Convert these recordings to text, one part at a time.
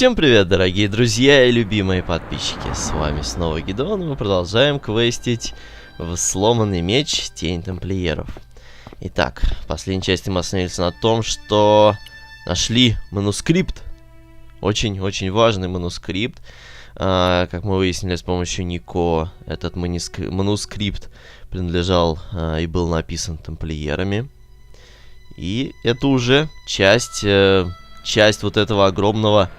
Всем привет, дорогие друзья и любимые подписчики. С вами снова Гидеон, и мы продолжаем квестить в сломанный меч Тень Тамплиеров. Итак, в последней части мы остановились на том, что нашли манускрипт. Очень-очень важный манускрипт. Как мы выяснили с помощью Нико, этот манускрипт принадлежал и был написан тамплиерами. И это уже часть вот этого огромного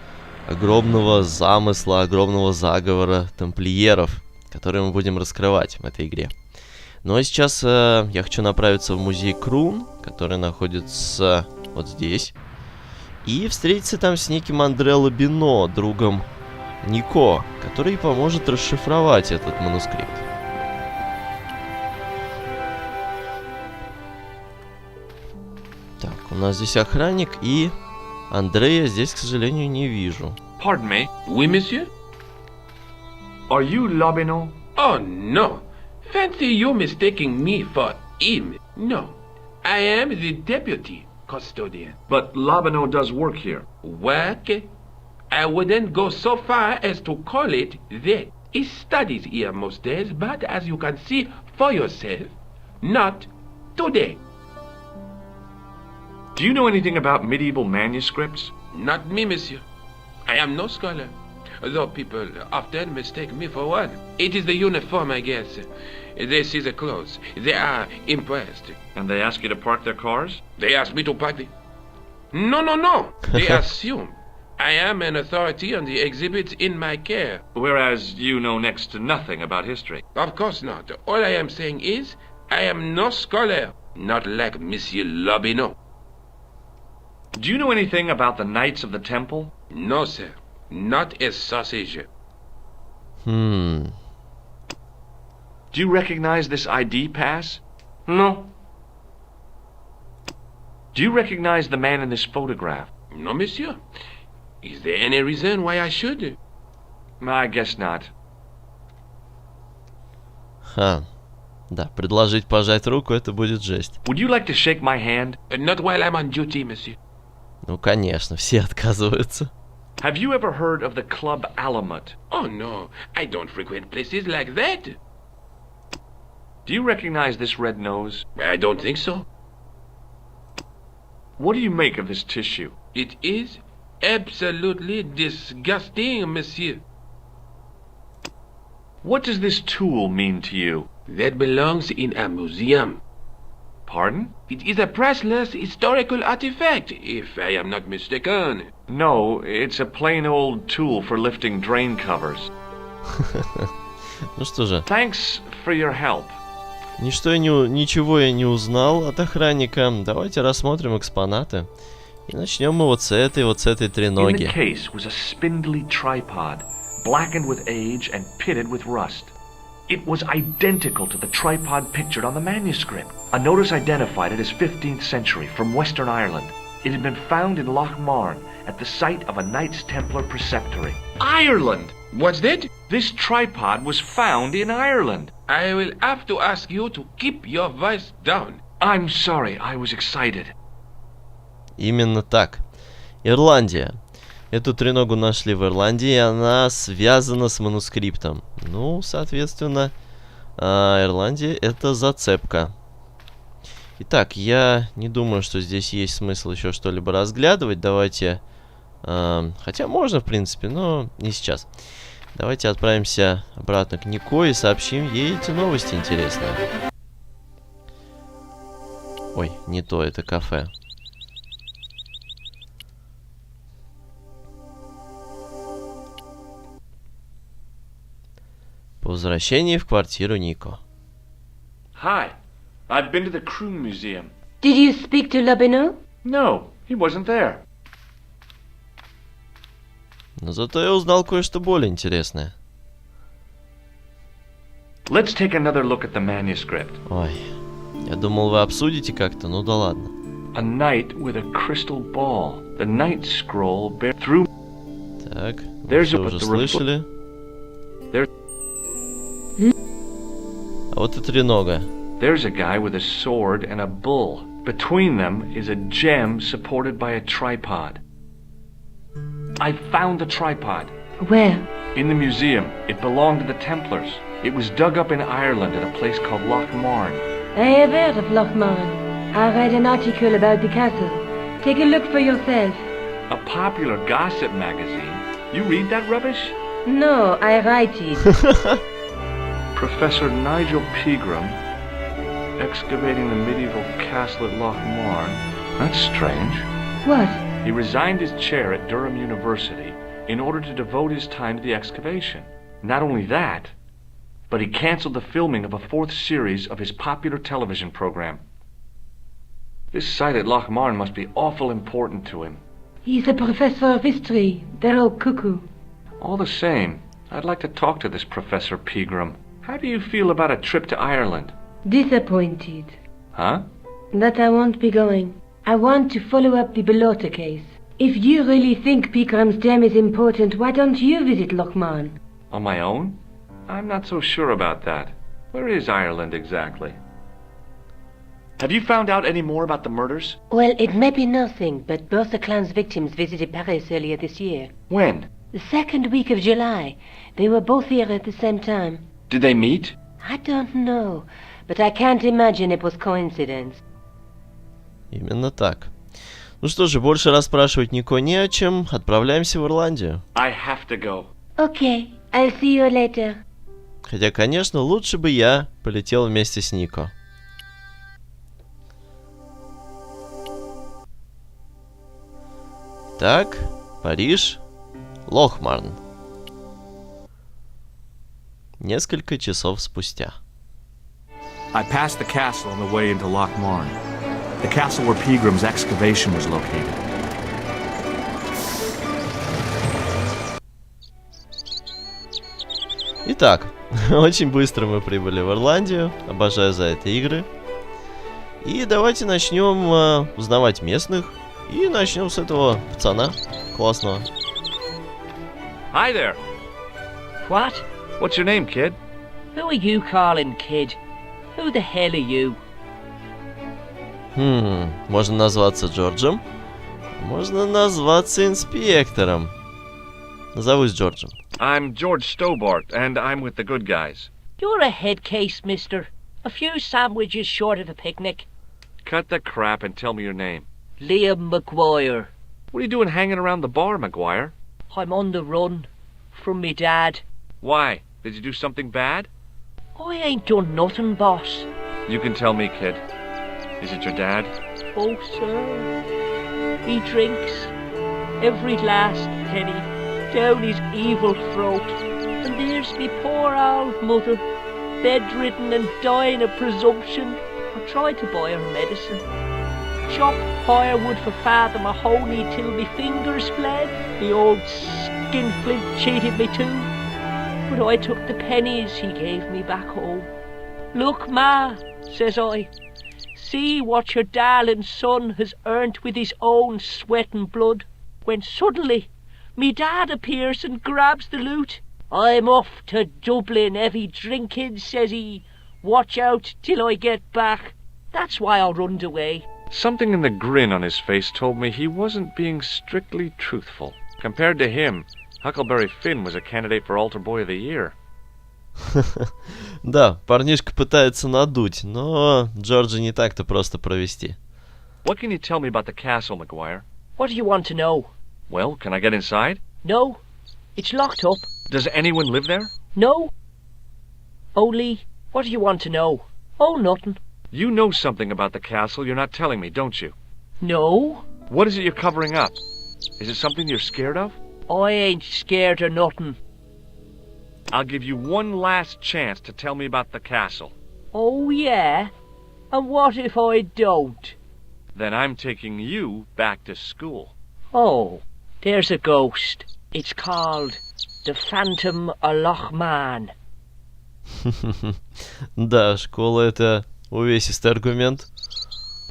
замысла, огромного заговора тамплиеров, который мы будем раскрывать в этой игре. Ну а сейчас я хочу направиться в музей Крун, который находится вот здесь, и встретиться там с неким Андре Лобино, другом Нико, который поможет расшифровать этот манускрипт. Так, у нас здесь охранник, и Андрея здесь, к сожалению, не вижу. Pardon me. Oui, monsieur? Are you Lobino? Oh, no. Fancy you mistaking me for him. No. I am the deputy custodian. But Lobino does work here. Work? I wouldn't go so far as to call it that. He studies here most days, but as you can see for yourself, not today. Do you know anything about medieval manuscripts? Not me, monsieur. I am no scholar, though people often mistake me for one. It is the uniform, I guess. They see the clothes. They are impressed. And they ask you to park their cars? They ask me to park the... No. They assume I am an authority on the exhibits in my care. Whereas you know next to nothing about history. Of course not. All I am saying is, I am no scholar. Not like Monsieur Lobino. Do you know anything about the Knights of the Temple? No, sir. Not a sausage. Do you recognize this ID pass? No. Do you recognize the man in this photograph? No, monsieur. Is there any reason why I should? I guess not. Да, предложить пожать руку — это будет жесть. Would you like to shake my hand? Not while I'm on duty, monsieur. Ну, конечно, все отказываются. Have you ever heard of the Club Alamut? Oh, no. I don't frequent places like that. Do you recognize this red nose? I don't think so. What do you make of this tissue? It is absolutely disgusting, monsieur. What does this tool mean to you? That belongs in a museum. Pardon? It is a priceless historical artifact, if I am not mistaken. No, it's a plain old tool for lifting drain covers. Ну что же. Thanks for your help. Ничего я не узнал от охранника. Давайте рассмотрим экспонаты. И начнем мы вот с этой треноги. In the case was a spindly tripod, blackened with age and pitted with rust. It was identical to the tripod pictured on the manuscript. A notice identified it as 15th century from Western Ireland. It had been found in Loch Marne at the site of a Knights Templar preceptory. Ireland! What's that? This tripod was found in Ireland. I will have to ask you to keep your voice down. I'm sorry, I was excited. Именно так. Ирландия. Эту треногу нашли в Ирландии, и она связана с манускриптом. Ну, соответственно, Ирландия — это зацепка. Итак, я не думаю, что здесь есть смысл еще что-либо разглядывать. Давайте... хотя можно, в принципе, но не сейчас. Давайте отправимся обратно к Нико и сообщим ей эти новости интересные. Ой, не то, это кафе. По возвращении в квартиру Нико. Hi, I've been to the Kroon Museum. Did you speak to Lobino? No, he wasn't there. Но зато я узнал кое-что более интересное. Let's take another look at the manuscript. Ой, я думал, вы обсудите как-то, ну да ладно. A knight with a crystal ball. The knight scroll bear through. Так, вы все уже слышали. А вот и тренога. There's a guy with a sword and a bull. Between them is a gem supported by a tripod. I found the tripod. Where? In the museum. It belonged to the Templars. It was dug up in Ireland at a place called Loch Marne. I have heard of Loch Marne. I read an article about the castle. Take a look for yourself. A popular gossip magazine. You read that rubbish? No, I write it. Professor Nigel Pegram, excavating the medieval castle at Loch Marne. That's strange. What? He resigned his chair at Durham University in order to devote his time to the excavation. Not only that, but he canceled the filming of a 4th series of his popular television program. This site at Loch Marne must be awful important to him. He's a professor of history. They're all cuckoo. All the same, I'd like to talk to this Professor Pegram. How do you feel about a trip to Ireland? Disappointed. Huh? That I won't be going. I want to follow up the Bellotta case. If you really think Pegram's gem is important, why don't you visit Loch Marne? On my own? I'm not so sure about that. Where is Ireland exactly? Have you found out any more about the murders? Well, it may be nothing, but both the clan's victims visited Paris earlier this year. When? The 2nd week of July. They were both here at the same time. Did they meet? I don't know, but I can't imagine it was coincidence. Именно так. Ну что же, больше расспрашивать Нико не о чем. Отправляемся в Ирландию. I have to go. Okay, I'll see you later. Хотя, конечно, лучше бы я полетел вместе с Нико. Так, Париж, Лохмарн. Несколько часов спустя. I passed the castle on the way into Loch Marne, the castle where Pegram's excavation was located. Итак, очень быстро мы прибыли в Ирландию. Обожаю за это игры. И давайте начнем узнавать местных. И начнем с этого пацана классного. Hi there. What? What's your name, kid? Who are you calling kid? Who the hell are you? Можно назваться Джорджем. Можно назваться инспектором. Назовусь Джорджем. I'm George Stobart, and I'm with the good guys. You're a head case, mister. A few sandwiches short of a picnic. Cut the crap and tell me your name. Liam McGuire. What are you doing hanging around the bar, McGuire? I'm on the run. From me dad. Why? Did you do something bad? I ain't done nothing, boss. You can tell me, kid. Is it your dad? Oh, sir. He drinks every last penny down his evil throat. And there's me poor old mother, bedridden and dying of presumption. I tried to buy her medicine. Chop firewood for Father Mahoney till me fingers bled. The old skinflint cheated me too. But I took the pennies he gave me back home. Look, Ma, says I, see what your darling son has earned with his own sweat and blood. When suddenly, me dad appears and grabs the loot. I'm off to Dublin, heavy drinking, says he. Watch out till I get back. That's why I runned away. Something in the grin on his face told me he wasn't being strictly truthful. Compared to him, Huckleberry Finn was a candidate for Altar Boy of the Year. Да, парнишка пытается надуть, но Джорджа не так-то просто провести. What can you tell me about the castle, McGuire? What do you want to know? Well, can I get inside? No, it's locked up. Does anyone live there? No. Only, what do you want to know? Oh, nothing. You know something about the castle you're not telling me, don't you? No, What is it you're covering up? Is it something you're scared of? I ain't scared of nothing. I'll give you one last chance to tell me about the castle. Oh, yeah? And what if I don't? Then I'm taking you back to school. Oh, there's a ghost. It's called the Phantom of Loch Marne. Да, школа — это увесистый аргумент.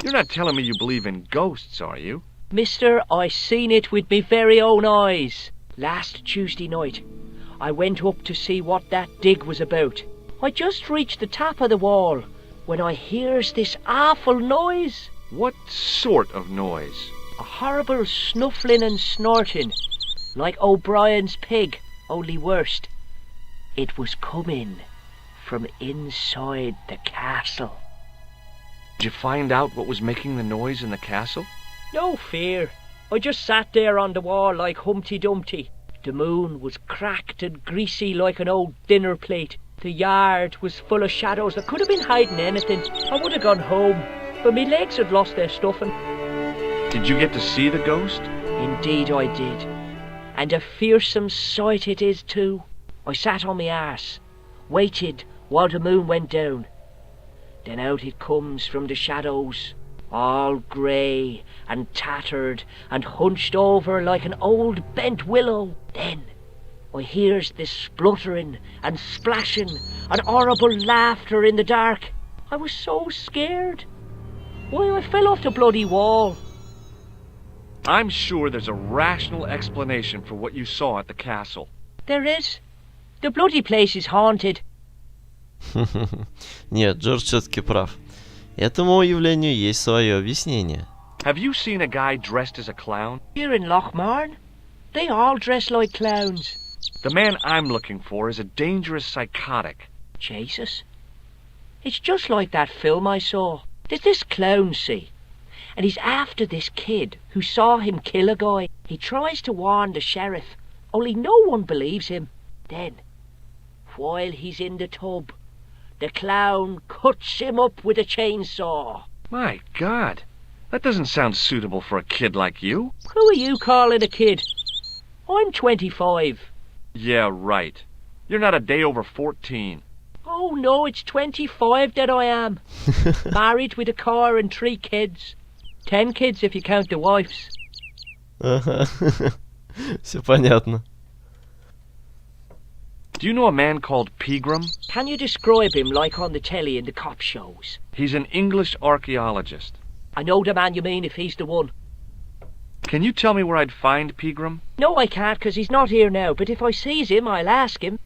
You're not telling me you believe in ghosts, are you? Mister, I seen it with me very own eyes. Last Tuesday night, I went up to see what that dig was about. I just reached the top of the wall when I hears this awful noise. What sort of noise? A horrible snuffling and snorting. like O'Brien's pig, only worse. It was coming from inside the castle. Did you find out what was making the noise in the castle? No fear. I just sat there on the wall like Humpty Dumpty. The moon was cracked and greasy like an old dinner plate. The yard was full of shadows. I could have been hiding anything. I would have gone home, but my legs had lost their stuffing. Did you get to see the ghost? Indeed I did. And a fearsome sight it is too. I sat on my arse, waited while the moon went down. Then out it comes from the shadows, all grey and tattered and hunched over like an old bent willow. Then I hears this spluttering and splashing and horrible laughter in the dark. I was so scared. Why, I fell off the bloody wall. I'm sure there's a rational explanation for what you saw at the castle. There is. The bloody place is haunted. Нет, Джордж все-таки прав. Этому явлению есть свое объяснение. Have you seen a guy dressed as a clown? Here in Lochmarn, they all dress like clowns. The man I'm looking for is a dangerous psychotic. Jesus. It's just like that film I saw. There's this clown, see, and he's after this kid who saw him kill a guy. He tries to warn the sheriff, only no one believes him. Then, while he's in the tub, the clown cuts him up with a chainsaw. My God, that doesn't sound suitable for a kid like you. Who are you calling a kid? I'm 25. Yeah, right. You're not a day over 14. Oh no, it's 25 that I am. Married with a car and 3 kids. 10 kids if you count the wives. Ага. Все понятно. Do you know a man called Pegram? Can you describe him like on the telly in the cop shows? He's an English archaeologist. I know the man you mean if he's the one. Can you tell me where I'd find Pegram? No, I can't, 'cause he's not here now, but if I sees him, I'll ask him.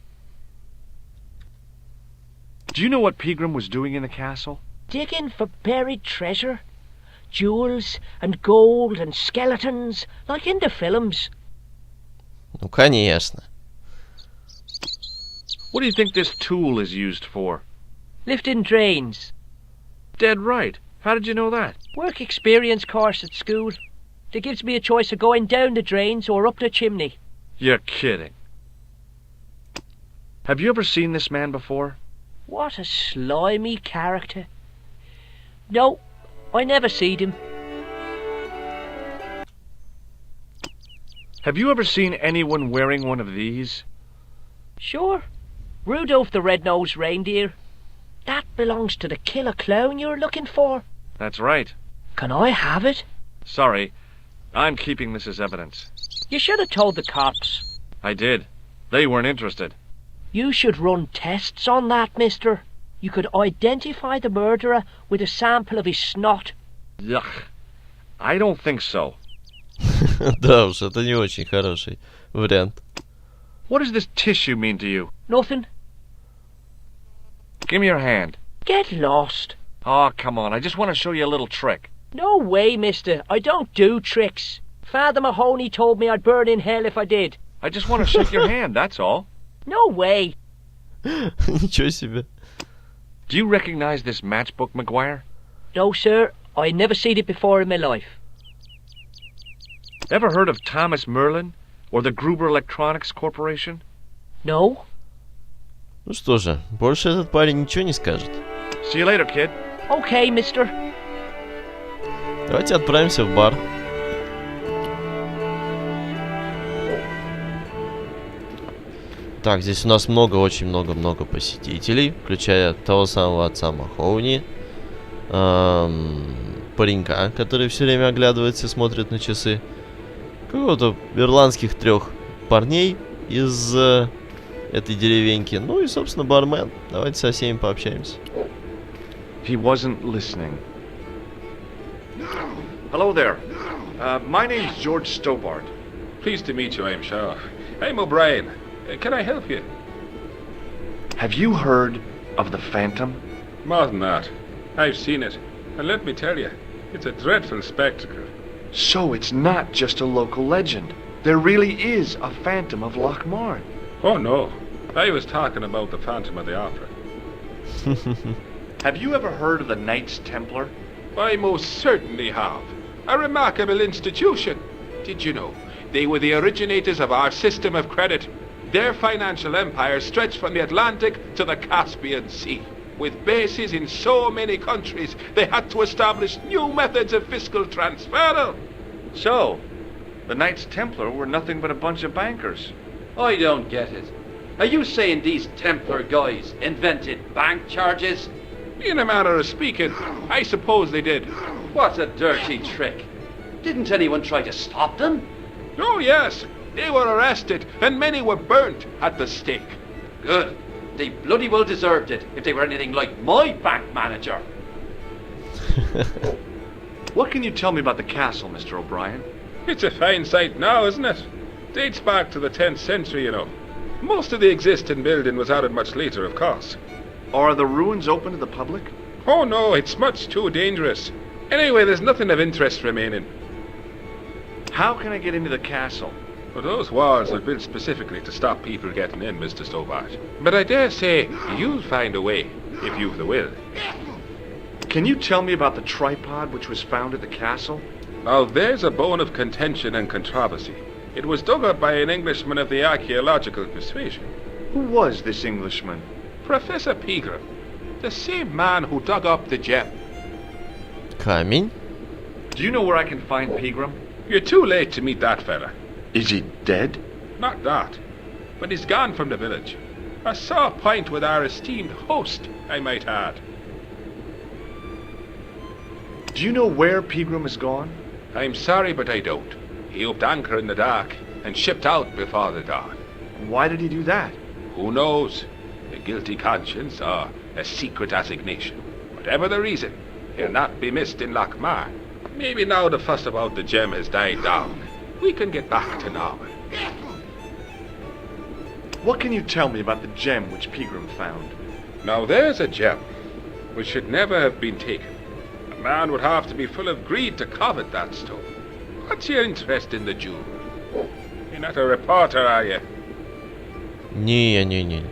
Do you know what Pegram was doing in the castle? Digging for buried treasure. Jewels and gold and skeletons, like in the films. Ну, конечно. What do you think this tool is used for? Lifting drains. Dead right. How did you know that? Work experience course at school. They gives me a choice of going down the drains or up the chimney. You're kidding. Have you ever seen this man before? What a slimy character. No, I never seed him. Have you ever seen anyone wearing one of these? Sure. Rudolph the Red-Nosed Reindeer. That belongs to the killer clown you're looking for. That's right. Can I have it? Sorry. I'm keeping this as evidence. You should have told the cops. I did. They weren't interested. You should run tests on that, mister. You could identify the murderer with a sample of his snot. Yuck. I don't think so. Да уж, это не очень хороший вариант. What does this tissue mean to you? Nothing. Give me your hand. Get lost. Oh, come on. I just want to show you a little trick. No way, mister. I don't do tricks. Father Mahoney told me I'd burn in hell if I did. I just want to shake your hand, that's all. No way. Ничего себе. Do you recognize this matchbook, McGuire? No, sir. I never seen it before in my life. Ever heard of Thomas Merlin or the Gruber Electronics Corporation? No. Ну что же, больше этот парень ничего не скажет. See you later, kid. Okay, mister. Давайте отправимся в бар. Так, здесь у нас очень много посетителей, включая того самого отца Махоуни, паренька, который все время оглядывается и смотрит на часы, какого-то ирландских 3 парней из этой деревеньки, ну и, собственно, бармен. Давайте со всеми пообщаемся. He wasn't listening. Hello there. My name's George Stobart. Pleased to meet you, I'm sure. I'm O'Brien. Can I help you? Have you heard of the Phantom? More than that. I've seen it. And let me tell you, it's a dreadful spectacle. So it's not just a local legend. There really is a Phantom of Lochmarn. Oh no, I was talking about the Phantom of the Opera. Have you ever heard of the Knights Templar? I most certainly have. A remarkable institution. Did you know? They were the originators of our system of credit. Their financial empire stretched from the Atlantic to the Caspian Sea. With bases in so many countries, they had to establish new methods of fiscal transfer. So, the Knights Templar were nothing but a bunch of bankers. I don't get it. Are you saying these Templar guys invented bank charges? In a manner of speaking, I suppose they did. What a dirty trick. Didn't anyone try to stop them? Oh yes, they were arrested and many were burnt at the stake. Good. They bloody well deserved it if they were anything like my bank manager. What can you tell me about the castle, Mr. O'Brien? It's a fine sight now, isn't it? Dates back to the 10th century, you know. Most of the existing building was added much later, of course. Are the ruins open to the public? Oh no, it's much too dangerous. Anyway, there's nothing of interest remaining. How can I get into the castle? Well, those walls are built specifically to stop people getting in, Mr. Stobart. But I dare say you'll find a way, if you've the will. Can you tell me about the tripod which was found at the castle? Now, there's a bone of contention and controversy. It was dug up by an Englishman of the archaeological persuasion. Who was this Englishman? Professor Pegram, the same man who dug up the gem. Камень? Do you know where I can find Pegram? You're too late to meet that fella. Is he dead? Not that, but he's gone from the village. A sore point with our esteemed host, I might add. Do you know where Pegram has gone? I'm sorry, but I don't. He upped anchor in the dark and shipped out before the dawn. Why did he do that? Who knows? A guilty conscience or a secret assignation. Whatever the reason, he'll not be missed in Lochmarn. Maybe now the fuss about the gem has died down, we can get back to normal. What can you tell me about the gem which Pegram found? Now there's a gem which should never have been taken. A man would have to be full of greed to covet that stone. What's your interest in the jewel? You're not a reporter, are you? Не-не-не-не.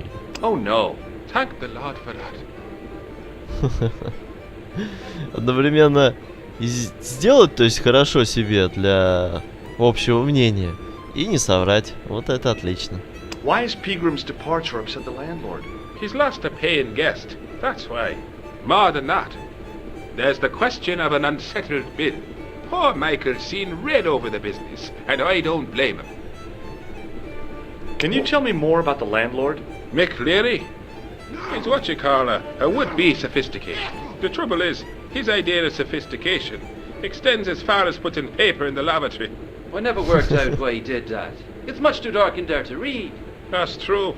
Oh no. Thank the Lord for that. Одновременно сделать, то есть хорошо себе для общего мнения, и не соврать. Вот это отлично. Why is Pegram's departure upset the landlord? He's lost a paying guest, that's why. More than that, there's the question of an unsettled bill. Poor Michael's seen red over the business, and I don't blame him. Can you tell me more about the landlord? Mick Leary? He's what you call a would-be sophisticated. The trouble is, his idea of sophistication extends as far as putting paper in the lavatory. I never worked out why he did that. It's much too dark in there to read. That's true.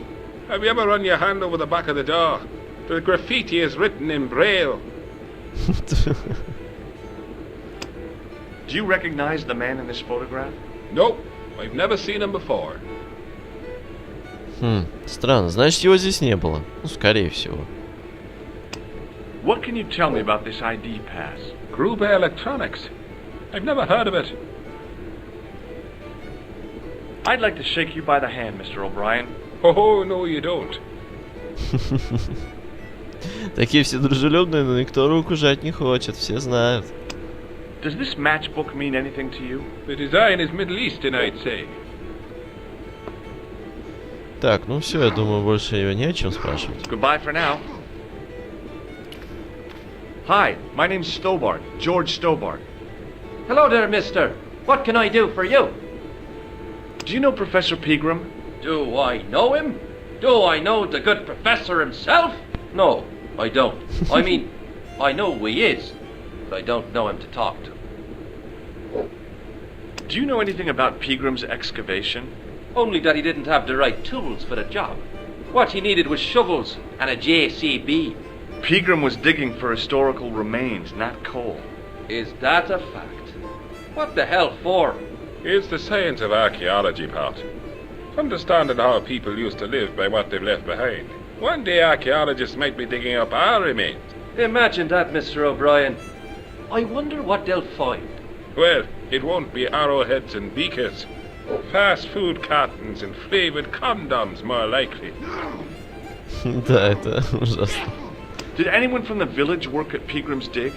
Have you ever run your hand over the back of the door? The graffiti is written in Braille. Do you recognize the man in this photograph? Nope, I've never seen him before. Странно, значит его здесь не было. Ну, скорее всего. What can you tell me about this ID pass? Gruber Electronics. I've never heard of it. I'd like to shake you by the hand, Mr. O'Brien. Oh, no you don't. Такие все дружелюбные, но никто руку жать не хочет, все знают. Does this matchbook mean anything to you? The design is Middle Eastern, I'd say. Так, ну все, я думаю, больше его не о чем спрашивать. Goodbye for now. Hi, my name's Stobart, George Stobart. Hello there, mister. What can I do for you? Do you know Professor Pegram? Do I know him? Do I know the good professor himself? No, I don't. I mean, I know who he is, but I don't know him to talk to. Do you know anything about Pegram's excavation? Only that he didn't have the right tools for the job. What he needed was shovels and a JCB. Pegram was digging for historical remains, not coal. Is that a fact? What the hell for? It's the science of archaeology, Pat. Understanding how people used to live by what they've left behind. One day archaeologists might be digging up our remains. Imagine that, Mr. O'Brien. I wonder what they'll find. Well, it won't be arrowheads and beakers. Fast food cartons and flavored condoms, more likely. Да, это ужасно. Did anyone from the village work at Peagram's Dig?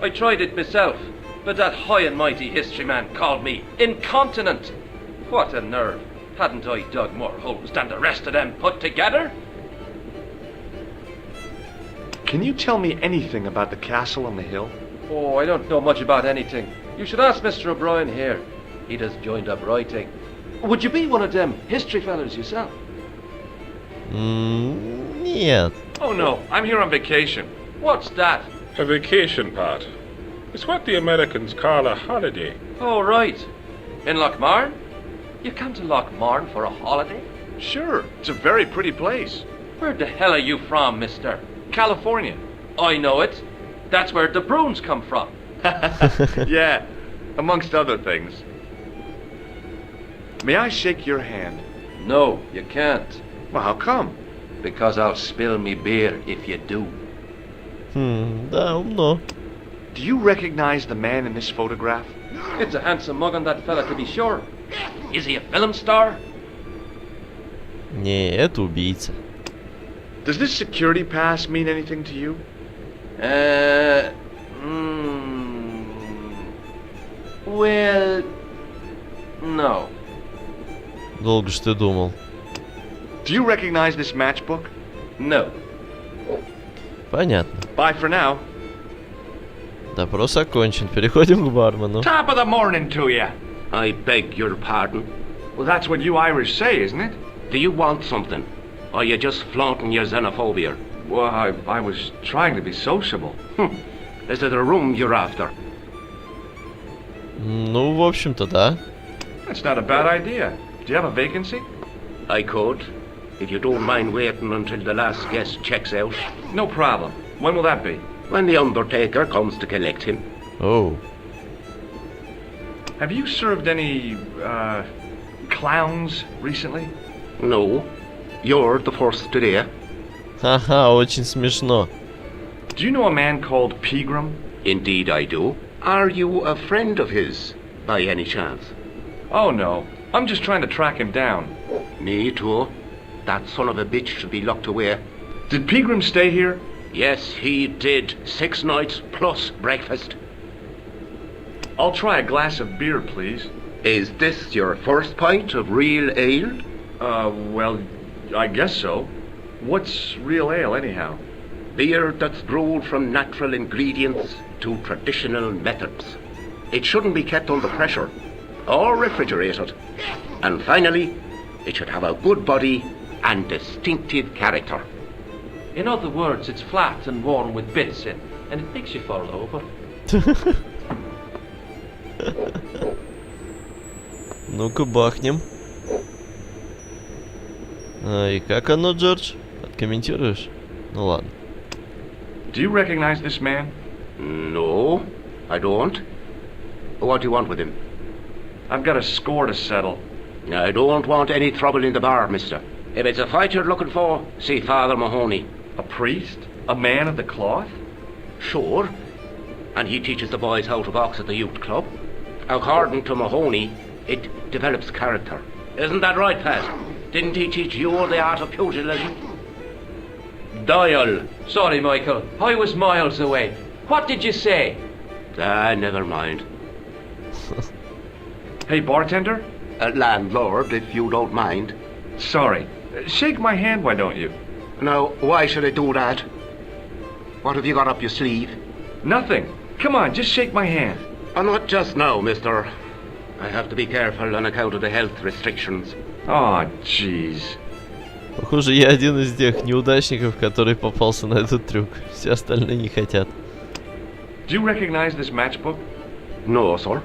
I tried it myself, but that high and mighty history man called me incontinent. What a nerve. Hadn't I dug more holes than the rest of them put together? Can you tell me anything about the castle on the hill? Oh, I don't know much about anything. You should ask Mr. O'Brien here. He just joined up writing. Would you be one of them history fellas yourself? Нет. Oh no, I'm here on vacation. What's that? A vacation part. It's what the Americans call a holiday. Oh, right. In Lochmarn? You come to Lochmarn for a holiday? Sure, it's a very pretty place. Where the hell are you from, mister? California. I know it. That's where the Bruins come from. Yeah, amongst other things. May I shake your hand? No, you can't. Well, how come? Because I'll spill me beer if you do. Да, умно. Do you recognize the man in this photograph? It's a handsome mug on that fella, to be sure. Is he a film star? Не, это убийца. Does this security pass mean anything to you? Well, no. Долго ж ты думал. Do you recognize this matchbook? No. Понятно. Bye for now. Допрос окончен. Переходим к бармену. Top of the morning to you. I beg your pardon. Well, that's what you Irish say, isn't it? Do you want something? Or are you just flaunting your xenophobia? Well, I was trying to be sociable. Is it a room you're after? Ну, в общем-то, да. That's not a bad idea. Do you have a vacancy? I could, if you don't mind waiting until the last guest checks out. No problem. When will that be? When the undertaker comes to collect him. Оу. Have you served any, clowns recently? No, you're the first today. Ха-ха, очень смешно. Do you know a man called Peagram? Indeed I do. Are you a friend of his, by any chance? Oh, no. I'm just trying to track him down. Me too. That son of a bitch should be locked away. Did Peagram stay here? Yes, he did. 6 nights plus breakfast. I'll try a glass of beer, please. Is this your first pint of real ale? Well, I guess so. What's real ale, anyhow? Beer that's brewed from natural ingredients to traditional methods. It shouldn't be kept under pressure or refrigerated. And finally, it should have a good body and distinctive character. In other words, it's flat and worn with bits in, and it makes you fall over. Ну-ка, бахнем. И как оно, Джордж? Откомментируешь? Ну ладно. Do you recognize this man? No, I don't. What do you want with him? I've got a score to settle. I don't want any trouble in the bar, mister. If it's a fight you're looking for, see Father Mahoney. A priest? A man of the cloth? Sure. And he teaches the boys how to box at the youth club. According to Mahoney, it develops character. Isn't that right, Pat? Didn't he teach you the art of pugilism? Doyle. Sorry, Michael. I was miles away. What did you say? Never mind. Hey, bartender? Landlord, if you don't mind. Sorry. Shake my hand, why don't you? Now, why should I do that? What have you got up your sleeve? Nothing. Come on, just shake my hand. Not just now, mister. I have to be careful on account of the health restrictions. Oh, jeez. Похоже, я один из тех неудачников, который попался на этот трюк. Все остальные не хотят. Do you recognize this matchbook? No, sir.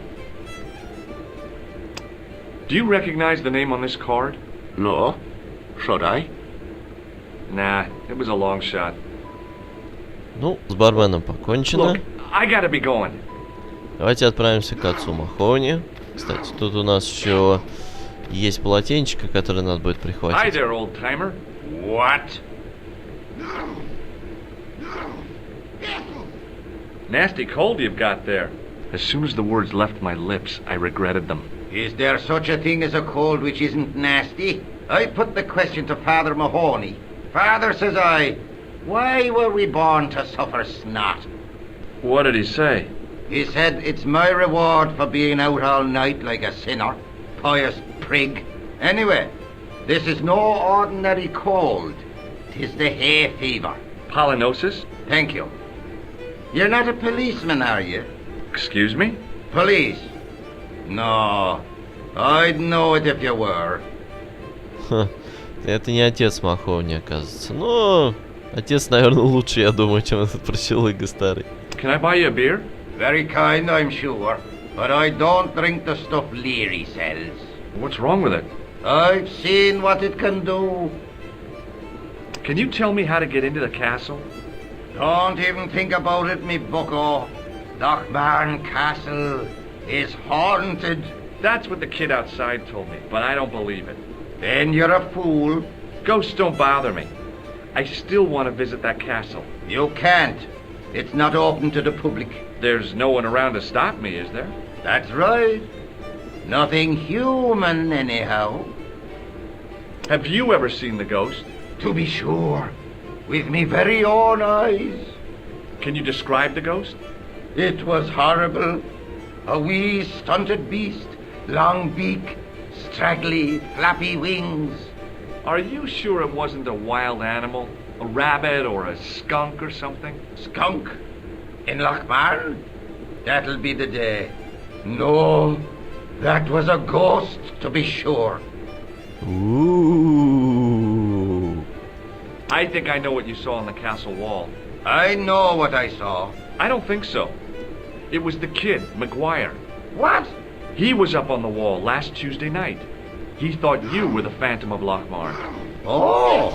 Do you recognize the name on this card? No. Should I? Nah, it was a long shot. Ну, с барменом покончено. Look, I gotta be going. Давайте отправимся к отцу Махони. Кстати, тут у нас еще есть полотенчика, которое надо будет Hi прихватить. there, old timer. What? Nasty cold you've got there. As soon as the words left my lips, I regretted them. Is there such a thing as a cold which isn't nasty? I put the question to Father Mahoney. Father, says I, why were we born to suffer snot? What did he say? He said, it's my reward for being out all night like a sinner. Pious prig. Anyway, this is no ordinary cold. 'Tis the hay fever. Pollinosis? Thank you. You're not a policeman, are you? Excuse me? Police? No. I'd know it if you were. Ха, это не отец Махоуни, оказывается. Но отец, наверное, лучше, я думаю, чем этот прощелыга старый. Can I buy you a beer? Very kind, I'm sure. But I don't drink the stuff Leary sells. What's wrong with it? I've seen what it can do. Can you tell me how to get into the castle? Don't even think about it, me bucko. Lochmarn Castle is haunted. That's what the kid outside told me, but I don't believe it. Then you're a fool. Ghosts don't bother me. I still want to visit that castle. You can't. It's not open to the public. There's no one around to stop me, is there? That's right. Nothing human, anyhow. Have you ever seen the ghost? To be sure. With me very own eyes. Can you describe the ghost? It was horrible. A wee stunted beast, long beak, straggly, flappy wings. Are you sure it wasn't a wild animal? A rabbit or a skunk or something? Skunk? In Lochmarn? That'll be the day. No, that was a ghost, to be sure. Ooh. I think I know what you saw on the castle wall. I know what I saw. I don't think so. It was the kid, McGuire. What? He was up on the wall last Tuesday night. He thought you were the Phantom of Lochmarn. Oh!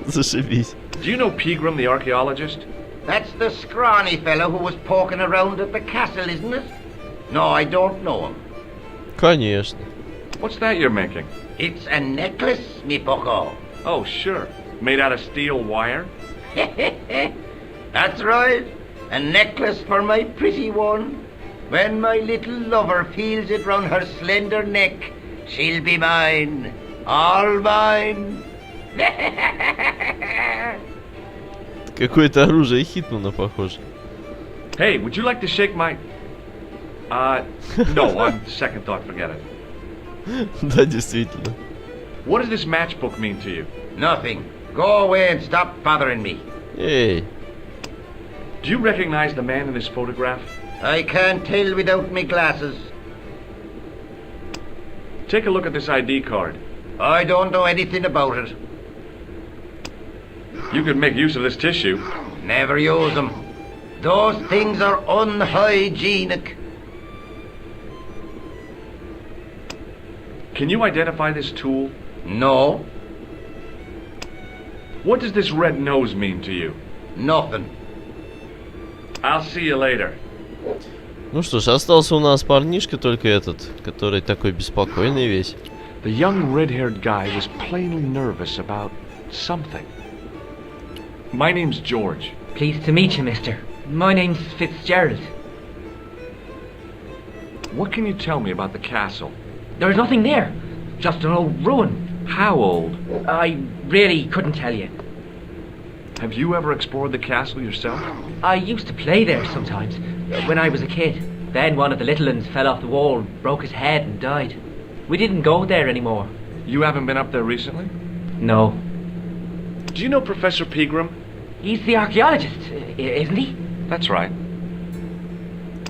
Зашибись. Do you know Pegram, the archaeologist? That's the scrawny fellow who was poking around at the castle, isn't it? No, I don't know him. Конечно. What's that you're making? It's a necklace, me bucko. Oh, sure. Made out of steel wire? That's right. A necklace for my pretty one. When my little lover feels it round her slender neck, she'll be mine. All mine. Какое-то оружие Хитмана, похоже. Hey, would you like to shake my... no, on second thought, forget it. Да, действительно. What does this matchbook mean to you? Nothing. Go away and stop bothering me. Эй, Do you recognize the man in this photograph? I can't tell without me glasses. Take a look at this ID card. I don't know anything about it. You could make use of this tissue. Never use them. Those things are unhygienic. Can you identify this tool? No, What does this red nose mean to you? nothing. I'll see you later. ну что ж, остался у нас парнишка только этот, который такой беспокойный весь. The young red-haired guy was plainly nervous about something. My name's George. Pleased to meet you, mister. My name's Fitzgerald. What can you tell me about the castle? There's nothing there. Just an old ruin. How old? I really couldn't tell you. Have you ever explored the castle yourself? I used to play there sometimes, when I was a kid. Then one of the little uns fell off the wall, broke his head and died. We didn't go there anymore. You haven't been up there recently? No. Do you know Professor Pegram? He's the archaeologist, isn't he? That's right.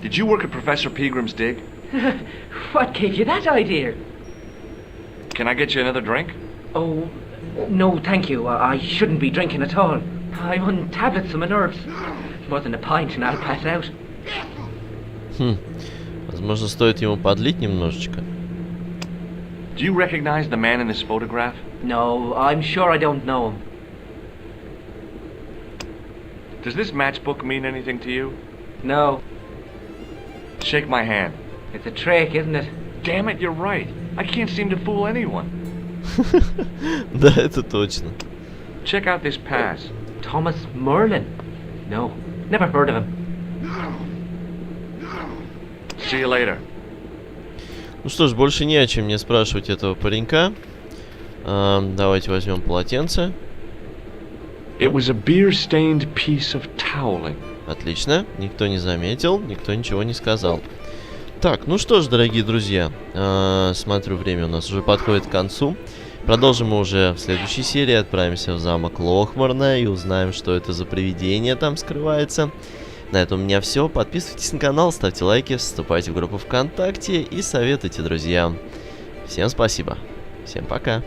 Did you work at Professor Pegram's dig? What gave you that idea? Can I get you another drink? Oh, no, thank you. I shouldn't be drinking at all. I'm on tablets for my nerves. More than a pint and I'll pass out. Возможно, стоит ему подлить немножечко. Do you recognize the man in this photograph? No, I'm sure I don't know him. Does this matchbook mean anything to you? No. Shake my hand. It's a trick, isn't it? Damn it, you're right. I can't seem to fool anyone. Да, это точно. Check out this pass. Thomas Merlin? No, never heard of him. See you later. Ну что ж, больше не о чем мне спрашивать этого паренька. Давайте возьмем полотенце. It was a beer-stained piece of toweling. Отлично, никто не заметил, никто ничего не сказал. Так, ну что ж, дорогие друзья, смотрю, время у нас уже подходит к концу. Продолжим мы уже в следующей серии, отправимся в замок Лохмарна и узнаем, что это за привидение там скрывается. На этом у меня все. Подписывайтесь на канал, ставьте лайки, вступайте в группу ВКонтакте и советуйте друзьям. Всем спасибо. Всем пока.